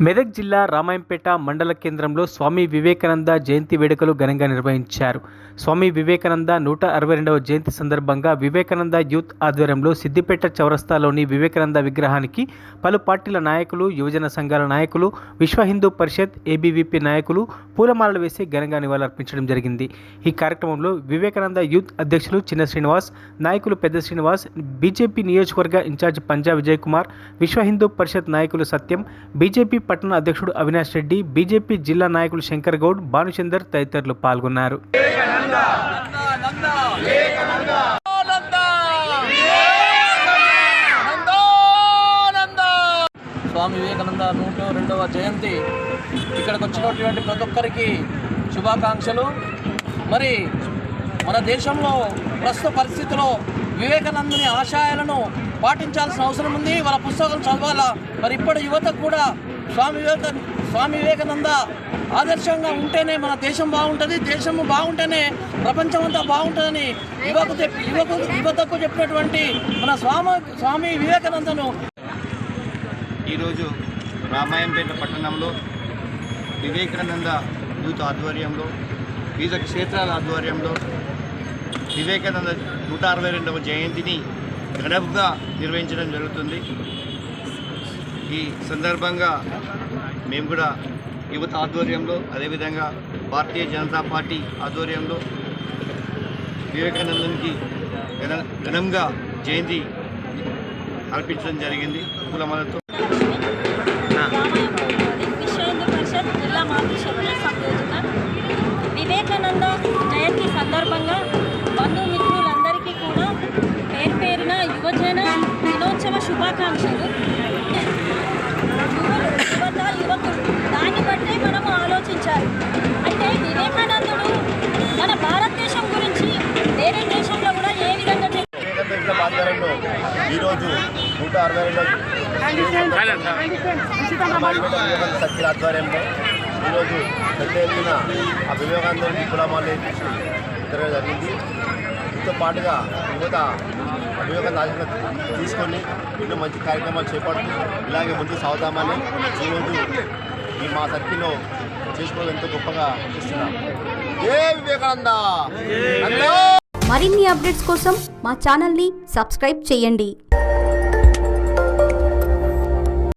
మెదక్ జిల్లా రామాయంపేట మండల కేంద్రంలో స్వామి వివేకానంద జయంతి వేడుకలు ఘనంగా నిర్వహించారు. స్వామి వివేకానంద 162వ జయంతి సందర్భంగా వివేకానంద యూత్ ఆధ్వర్యంలో సిద్దిపేట చౌరస్తాలోని వివేకానంద విగ్రహానికి పలు పార్టీల నాయకులు, యువజన సంఘాల నాయకులు, విశ్వ హిందూ పరిషత్ ఏబీవీపీ నాయకులు పూలమాలలు వేసి ఘనంగా నివాళులర్పించడం జరిగింది. ఈ కార్యక్రమంలో వివేకానంద యూత్ అధ్యక్షులు చిన్న శ్రీనివాస్, నాయకులు పెద్ద శ్రీనివాస్, బీజేపీ నియోజకవర్గ ఇన్ఛార్జ్ పంజా విజయ్ కుమార్, విశ్వ హిందూ పరిషత్ నాయకులు సత్యం, బీజేపీ పట్టణ అధ్యక్షుడు అవినాష్ రెడ్డి, బీజేపీ జిల్లా నాయకులు శంకర్ గౌడ్, భానుచందర్ తదితరులు పాల్గొన్నారు. స్వామి వివేకానంద 102వ జయంతి ఇక్కడికి వచ్చినటువంటి ప్రతి ఒక్కరికి శుభాకాంక్షలు. మరి మన దేశంలో ప్రస్తుత పరిస్థితిలో వివేకానందుని ఆశయాలను పాటించాల్సిన అవసరం ఉంది. వాళ్ళ పుస్తకాలు చదవాలా. మరి ఇప్పటి యువతకు కూడా స్వామి వివేకానంద ఆదర్శంగా ఉంటేనే మన దేశం బాగుంటుంది, దేశము బాగుంటేనే ప్రపంచం అంతా బాగుంటుందని యువతకు చెప్పినటువంటి మన స్వామి వివేకానందను ఈరోజు రామాయంపేట పట్టణంలో వివేకానంద యూత్ ఆధ్వర్యంలో, వివిధ క్షేత్రాల ఆధ్వర్యంలో వివేకానంద 162వ జయంతిని ఘనంగా నిర్వహించడం జరుగుతుంది. ఈ సందర్భంగా మేము కూడా యువత ఆధ్వర్యంలో, అదేవిధంగా భారతీయ జనతా పార్టీ ఆధ్వర్యంలో వివేకానందనికి ఘనంగా జయంతి అర్పించడం జరిగింది. పూలమాలతో వివేకానంద జయంతి సందర్భంగా బంధుమిత్రులందరికీ కూడా పేరు పేరున యువజన దినోత్సవ శుభాకాంక్షలు. యువకులు దాన్ని బట్టే మనము ఆలోచించాలి. అంటే వివేకానందుడు మన భారతదేశం గురించి వేరే దేశంలో కూడా ఏ విధంగా ఆధ్వర్యంలో ఈరోజు 162 సఖ్యుల ఆధ్వర్యంలో ఈరోజు పెద్ద ఎత్తున ఆ వివేకానందుని కులమాలు జరగడం జరిగింది. దీంతో పాటుగా యువత వివేకానంద ఆశీర్వాదం తీసుకొని ఎన్నో మంచి కార్యక్రమాలు చేపడుతూ ఇలాగే ముందుకు సాగుతామని ఈరోజు ఈ మా సర్కిల్లో చేసుకోవడం ఎంతో గొప్పగా చేస్తున్నాం. జై వివేకానంద. మరిన్ని అప్డేట్స్ కోసం మా ఛానల్ని సబ్స్క్రైబ్ చేయండి.